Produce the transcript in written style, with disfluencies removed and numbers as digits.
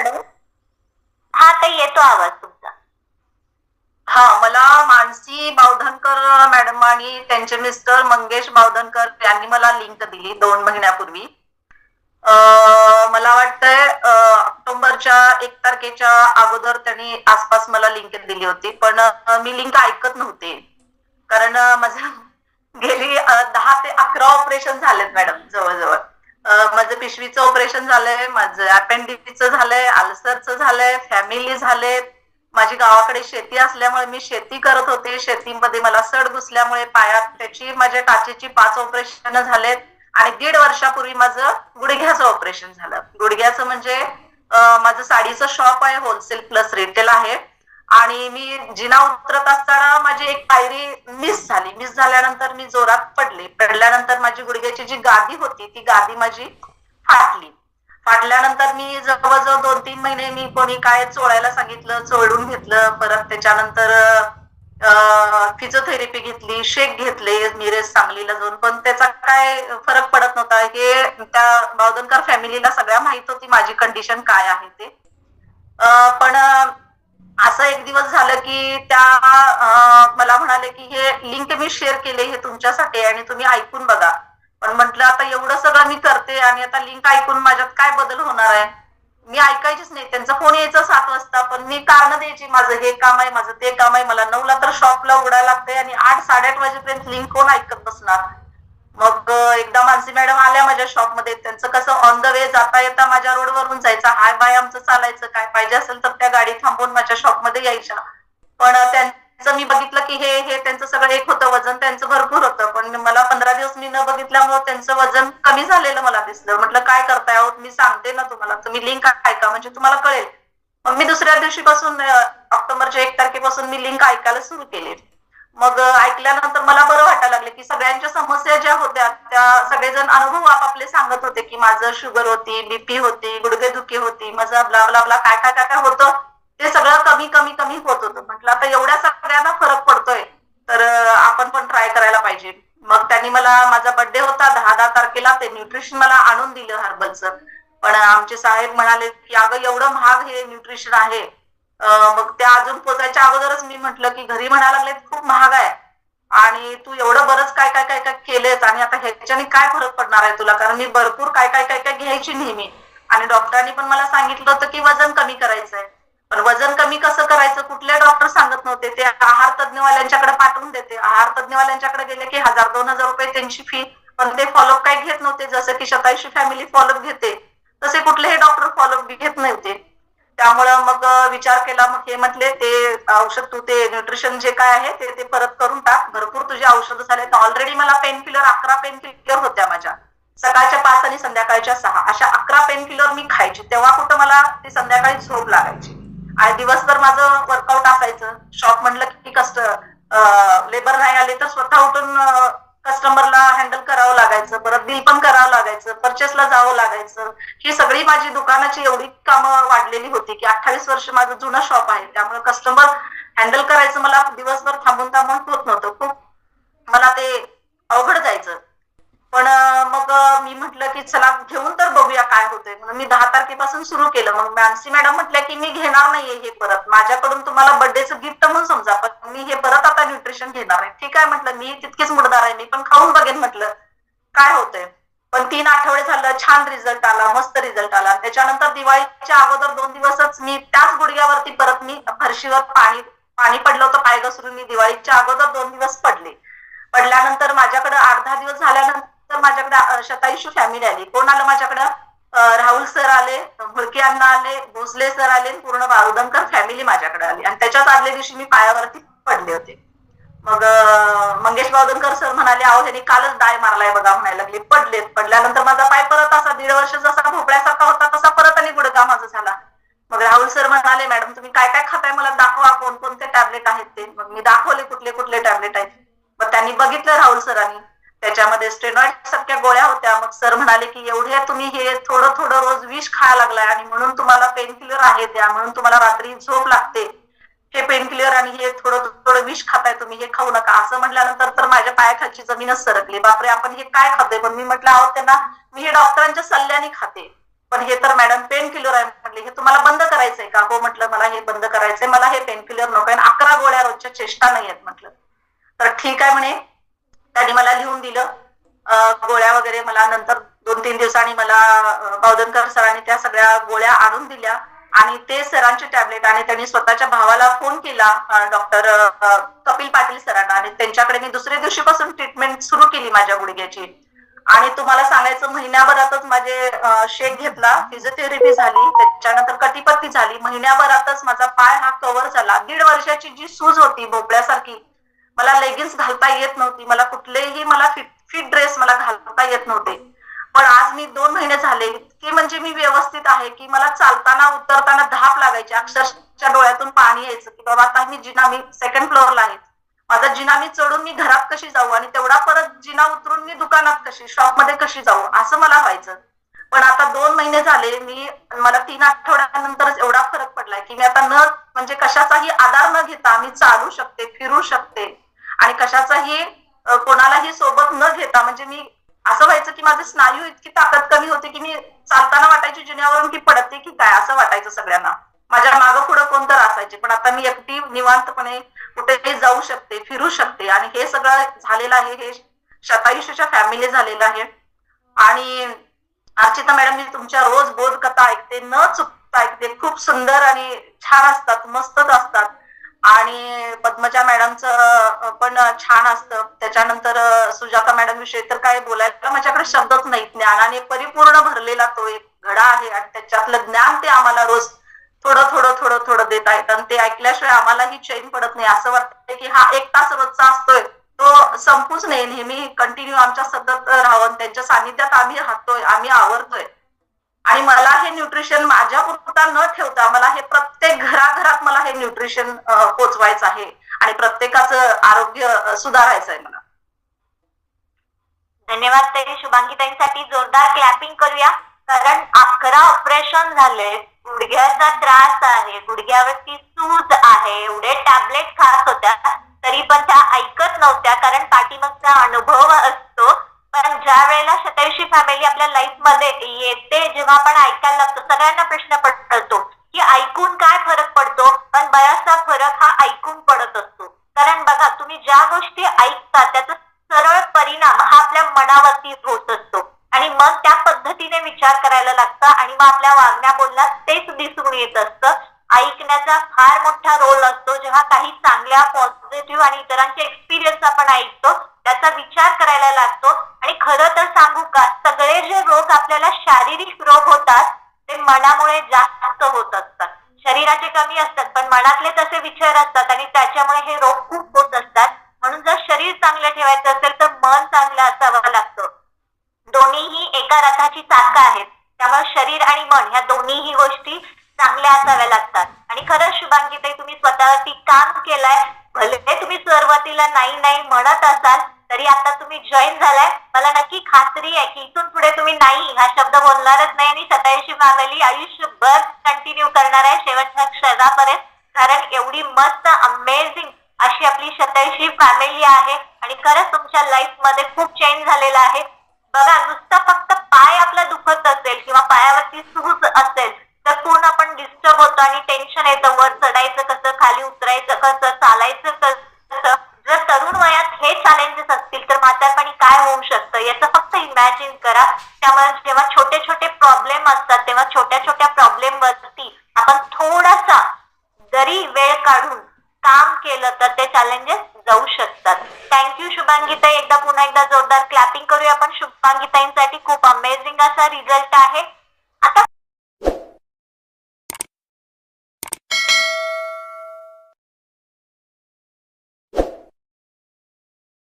Madam. हा ताई, येतो आवाज तुमचा. हा, मला मानसी बावधनकर मॅडम आणि त्यांचे मिस्टर मंगेश बावधनकर यांनी मला लिंक दिली 2 महिन्यापूर्वी. मला वाटतंय ऑक्टोबरच्या 1 तारखेच्या अगोदर त्यांनी आसपास मला लिंक दिली होती, पण मी लिंक ऐकत नव्हते. कारण माझं गेली 10 ते 11 ऑपरेशन झालेत मॅडम जवळजवळ. माझं पिशवीचं ऑपरेशन झालंय, माझं अपेंडिक्सचं झालंय, अल्सरचं झालंय, फॅमिली झालेत. माझी गावाकडे शेती असल्यामुळे मी शेती करत होते. शेतीमध्ये मला सड घुसल्यामुळे पायात त्याची माझ्या टाचेची 5 ऑपरेशन झालेत. आणि 1.5 वर्षापूर्वी माझं गुडघ्याचं ऑपरेशन झालं. गुडघ्याचं म्हणजे माझं साडीचं शॉप आहे, होलसेल प्लस रिटेल आहे. आणि मी जिना उतरत असताना माझी एक पायरी मिस झाली. मिस झाल्यानंतर मी जोरात पडले. पडल्यानंतर माझी गुडघ्याची जी गादी होती ती गादी माझी फाटली. फाटल्यानंतर मी जवळजवळ 2-3 महिने मी कोणी काय चोळायला सांगितलं, चोळून घेतलं. परत त्याच्यानंतर फिजिओथेरपी घेतली, शेक घेतले मिरेस सांगलीला जाऊन, पण त्याचा काय फरक पडत नव्हता. हे त्या बावधनकर फॅमिलीला सगळ्या माहित होती माझी कंडिशन काय आहे ते. पण असं एक दिवस झालं की त्या मला म्हणाले की हे लिंक मी शेअर केले हे तुमच्यासाठी आणि तुम्ही ऐकून बघा. पण म्हटलं आता एवढं सगळं मी करते आणि आता लिंक ऐकून माझ्यात काय बदल होणार आहे. मी ऐकायचीच नाही. त्यांचा फोन यायचा 7 वाजता, पण मी कारण द्यायची माझं हे काम आहे, माझं ते काम आहे. मला 9ला तर शॉपला उघडायला लागते आणि 8-8:30 वाजेपर्यंत लिंक कोण ऐकत बसणार. मग एकदा मानसी मॅडम आल्या माझ्या शॉपमध्ये. त्यांचं कसं ऑन द वे जाता येता माझ्या रोडवरून जायचं, हाय बाय आमचं चालायचं. काय पाहिजे असेल तर त्या गाडी थांबवून माझ्या शॉपमध्ये यायच्या. पण त्यांचं मी बघितलं की हे हे त्यांचं सगळं एक होतं, वजन त्यांचं भरपूर होतं. पण मला 15 दिवस मी न बघितल्यामुळे त्यांचं वजन कमी झालेलं मला दिसलं. म्हटलं काय करताय आहोत, मी सांगते ना तुम्हाला, तुम्ही लिंक ऐका म्हणजे तुम्हाला कळेल. मग मी दुसऱ्या दिवशीपासून ऑक्टोबरच्या 1 तारखेपासून मी लिंक ऐकायला सुरू केले. मग ऐकल्यानंतर मला बरं वाटायला लागलं की सगळ्यांच्या समस्या ज्या होत्या त्या सगळेजण अनुभव आपापले सांगत होते की माझं शुगर होती, बीपी होती, गुडघेदुखी होती, माझं ब्ला ब्ला ब्ला काय काय काय काय होतं ते सगळं कमी कमी कमी होत होतं. म्हटलं आता एवढ्या सगळ्यांना फरक पडतोय तर आपण पण ट्राय करायला पाहिजे. मग त्यांनी मला, माझा बर्थडे होता 10 तारखेला, ते न्यूट्रिशन मला आणून दिलं हर्बलचं. पण आमचे साहेब म्हणाले की अगं एवढं महाग हे न्यूट्रिशन आहे. मग त्या अजून पोचायच्या अगोदरच मी म्हटलं की घरी म्हणायला लागले खूप महाग आहे आणि तू एवढं बरंच काय काय काय काय केलेस आणि आता ह्याच्याने काय फरक पडणार आहे तुला. कारण मी भरपूर काय काय काय काय घ्यायची नेहमी आणि डॉक्टरांनी पण मला सांगितलं होतं की वजन कमी करायचंय. पण वजन कमी कसं करायचं कुठले डॉक्टर सांगत नव्हते. ते आहार तज्ञवाल्यांच्याकडे पाठवून देते. आहार तज्ञवाल्यांच्याकडे गेले की 1000-2000 रुपये त्यांची फी. पण ते फॉलोअप काही घेत नव्हते. जसं की शतायुषी फॅमिली फॉलोअप घेते तसे कुठलेही डॉक्टर फॉलोअप घेत नव्हते. त्यामुळं मग विचार केला. मग हे म्हटले ते औषध तू ते न्यूट्रिशन जे काय आहे ते परत करून टाक. भरपूर तुझे औषधं झाले. ऑलरेडी मला पेन किलर 11 पेन किलर होत्या माझ्या. सकाळच्या 5 आणि संध्याकाळच्या 6 अशा 11 पेन किलर मी खायची. तेव्हा कुठं मला ती संध्याकाळी झोप लागायची आणि दिवसभर माझं वर्कआउट असायचं. शॉप म्हणलं की कष्ट, लेबर नाही आले तर स्वतः उठून कस्टमरला हँडल करावं लागायचं. परत बिल पण करावं लागायचं, परचेसला जावं लागायचं. ही सगळी माझी दुकानाची एवढी कामं वाढलेली होती की 28 वर्ष माझं जुनं शॉप आहे. त्यामुळे कस्टमर हँडल करायचं मला दिवसभर थांबून थांबून होत नव्हतं. खूप मला ते अवघड जायचं. पण मग मी म्हटलं की चला घेऊन तर बघूया काय होतंय. म्हणून मी 10 तारखेपासून सुरू केलं. मग मानसी मॅडम म्हटल्या की मी घेणार नाहीये हे परत, माझ्याकडून तुम्हाला बर्थडेचं गिफ्ट म्हणून समजा, पण मी हे परत आता न्यूट्रिशन घेणार आहे. ठीक आहे म्हटलं, मी तितकीच मुडदार आहे, मी पण खाऊन बघेन म्हटलं काय होतंय. पण 3 आठवडे झालं, छान रिझल्ट आला, मस्त रिझल्ट आला. त्याच्यानंतर दिवाळीच्या अगोदर 2 दिवसच मी त्याच गुडघ्यावरती परत मी फरशीवर पाणी पाणी पडलं होतं पाय घसरून. मी दिवाळीच्या अगोदर 2 दिवस पडले. पडल्यानंतर माझ्याकडे 8-10 दिवस झाल्यानंतर माझ्याकडे शतायुषी फॅमिली आली. कोण आलं माझ्याकडं, राहुल सर आले, मुळके अण्णा आले, भोसले सर आले, पूर्ण बावधनकर फॅमिली माझ्याकडे आली. आणि त्याच्याच आदल्या दिवशी मी पायावरती पडले होते. मग मंगेश बावधनकर सर म्हणाले अहो ह्यांनी कालच डाय मारलाय बघा म्हणायला लागले. पडलेत. पडल्यानंतर माझा पाय परत असा 1.5 वर्ष जसा भोपळ्यासारखा होता तसा परत आणि गुडघा माझा झाला. मग राहुल सर म्हणाले मॅडम तुम्ही काय काय खाताय मला दाखवा, कोणकोणते टॅबलेट आहेत ते. मग मी दाखवले कुठले कुठले टॅबलेट आहेत. मग त्यांनी बघितलं राहुल सरांनी, त्याच्यामध्ये स्टेरॉइड सारख्या गोळ्या होत्या. मग सर म्हणाले की एवढे तुम्ही हे थोडं थोडं रोज विष खायला लागलाय आणि म्हणून तुम्हाला पेन किलर आहे त्या, म्हणून तुम्हाला रात्री झोप लागते. हे पेन किलर आणि हे थोडं थोडं विष खाताय तुम्ही, हे खाऊ नका. असं म्हटल्यानंतर तर माझ्या पायाखालची जमीनच सरकली. बापरे आपण हे काय खातोय. पण मी म्हटलं आहोत त्यांना मी हे डॉक्टरांच्या सल्ल्याने खाते. पण हे तर मॅडम पेन किलर आहे म्हटले, हे तुम्हाला बंद करायचंय का? हो म्हटलं, मला हे बंद करायचंय, मला हे पेन किलर नको आहे, 11 गोळ्या रोजच्या चेष्टा नाही आहेत म्हटलं. तर ठीक आहे म्हणे, त्यांनी मला लिहून दिलं गोळ्या वगैरे. मला नंतर 2-3 दिवसांनी मला बावधनकर सरांनी त्या सगळ्या गोळ्या आणून दिल्या आणि ते सरांचे टॅबलेट, आणि त्यांनी स्वतःच्या भावाला फोन केला डॉक्टर कपिल पाटील सरांना, आणि त्यांच्याकडे मी दुसऱ्या दिवशीपासून ट्रीटमेंट सुरू केली माझ्या गुडघ्याची. आणि तुम्हाला सांगायचं, महिन्याभरातच माझे शेक घेतला, फिजिओथेरपी झाली, त्याच्यानंतर कटीपट्टी झाली, महिन्याभरातच माझा पाय हा कव्हर झाला. 1.5 वर्षाची जी सूज होती भोपळ्यासारखी, मला लेगिन्स घालता येत नव्हती, मला कुठलेही फिट ड्रेस मला घालता येत नव्हते. पण आज मी 2 महिने झाले की म्हणजे मी व्यवस्थित आहे, की मला चालताना उतरताना धाप लागायची, अक्षरशः डोळ्यातून पाणी यायचं की बाबा आता मी सेकंड फ्लोअरला आहे, माझा जिना मी चढून मी घरात कशी जाऊ, आणि तेवढा परत जिना उतरून मी दुकानात कशी, शॉपमध्ये कशी जाऊ, असं मला व्हायचं. पण आता 2 महिने झाले, मला 3 आठवड्यानंतरच एवढा फरक पडलाय की मी आता म्हणजे कशाचाही आधार न घेता मी चालू शकते, फिरू शकते, आणि कशाचाही कोणालाही सोबत न घेता, म्हणजे मी असं व्हायचं की माझे स्नायू इतकी ताकद कमी होती की मी चालताना वाटायची जिन्यावरून की पडते की काय, असं वाटायचं सगळ्यांना. माझ्या मागं पुढं कोणतर असायचे, पण आता मी एकटी निवांतपणे कुठेही जाऊ शकते, फिरू शकते. आणि हे सगळं झालेलं आहे, हे शतायुषीच्या फॅमिली झालेलं आहे. आणि अर्चिता मॅडम, मी तुमच्या रोज बोधकथा ऐकते, न चुकता ऐकते, खूप सुंदर आणि छान असतात, मस्तच असतात. आणि पद्मजा मॅडमचं पण छान असतं. त्याच्यानंतर सुजाता मॅडम विषयी तर काय बोलायला माझ्याकडे शब्दच नाही. ज्ञानाने परिपूर्ण भरलेला तो एक घडा आहे, आणि त्याच्यातलं ज्ञान ते आम्हाला रोज थोडं थोडं थोडं थोडं देत आहेत, आणि ते ऐकल्याशिवाय आम्हालाही चैन पडत नाही. असं वाटतं की हा 1 तास रोजचा असतोय तो संपूच नये, नेहमी कंटिन्यू आमच्या सतत राहावं, त्यांच्या सानिध्यात आम्ही राहतोय, आम्ही आवरतोय. आणि मला हे न्यूट्रिशन माझ्या पुरता न ठेवता मला हे प्रत्येक घराघरात मला हे न्यूट्रिशन पोचवायचं आहे, आणि प्रत्येकाचं आरोग्य सुधारायचं आहे मला. धन्यवाद ताई. शुभांगीताईंसाठी जोरदार क्लॅपिंग करूया, कारण 11 ऑपरेशन झाले, गुडघ्याचा त्रास आहे, गुडघ्यावरती सूज आहे, एवढे टॅबलेट खात होत्या तरी पण त्या ऐकत नव्हत्या, कारण पाठीमागचा अनुभव असतो. पण ज्या वेळेला शतायुषी फॅमिली आपल्या लाईफ मध्ये येते, जेव्हा आपण ऐकायला लागतो, सगळ्यांना प्रश्न पडतो की ऐकून काय फरक पडतो, पण बराचसा फरक हा ऐकून पडत असतो. कारण बघा, तुम्ही ज्या गोष्टी ऐकता त्याचा सरळ परिणाम हा आपल्या मनावरती होत असतो, आणि मग त्या पद्धतीने विचार करायला लागतं, आणि मग आपल्या वागण्या बोलण्यात तेच दिसून येत असतं. ऐकण्याचा फार मोठा रोल असतो. जेव्हा काही चांगल्या पॉझिटिव्ह आणि इतरांचे एक्सपिरियन्स आपण ऐकतो, त्याचा विचार करायला लागतो. आणि खरं तर सांगू का, सगळे जे रोग आपल्याला शारीरिक रोग होतात ते मनामुळे जास्त होत असतात. शरीराचे कमी असतात, पण मनातले तसे विचार असतात, आणि त्याच्यामुळे हे रोग खूप होत असतात. म्हणून जर शरीर चांगलं ठेवायचं असेल तर मन चांगलं असावं लागतं. दोन्हीही एका रथाची चाकं आहेत, त्यामुळे शरीर आणि मन ह्या दोन्हीही गोष्टी चांगल्या असाव्या लागतात. आणि खरंच शुभांगीताई, तुम्ही स्वतःवरती काम केलंय. भले तुम्ही सुरुवातीला नाही नाही म्हणत असाल, तरी आता तुम्ही जॉईन झालाय, मला नक्की खात्री आहे की इथून पुढे तुम्ही नाही हा शब्द बोलणारच नाही, आणि शतायुषी फॅमिली आयुष्यभर कंटिन्यू करणार आहे, शेवटच्या क्षणापर्यंत. कारण एवढी मस्त अमेझिंग अशी आपली शतायुषी फॅमिली आहे, आणि खरंच तुमच्या लाईफ मध्ये खूप चेंज झालेला आहे. बघा, नुसतं फक्त पाय आपला दुखत असेल किंवा पायावरती सूज असेल तर पूर्ण आपण डिस्टर्ब होतो, आणि टेन्शन येतं, वर चढायचं कसं, खाली उतरायचं कसं, चालायचं कसं. जर तरुण वयात हे चॅलेंजेस असतील तर म्हातारपणी काय होऊ शकतं याचं फक्त इमॅजिन करा. त्यामुळे जेव्हा छोटे छोटे प्रॉब्लेम असतात, तेव्हा छोट्या छोट्या प्रॉब्लेम वरती आपण थोडासा जरी वेळ काढून काम केलं तर ते चॅलेंजेस जाऊ शकतात. थँक्यू शुभांगीताई. पुन्हा एकदा जोरदार क्लॅपिंग करूया आपण शुभांगीताईंसाठी. खूप अमेझिंग असा रिझल्ट आहे. आता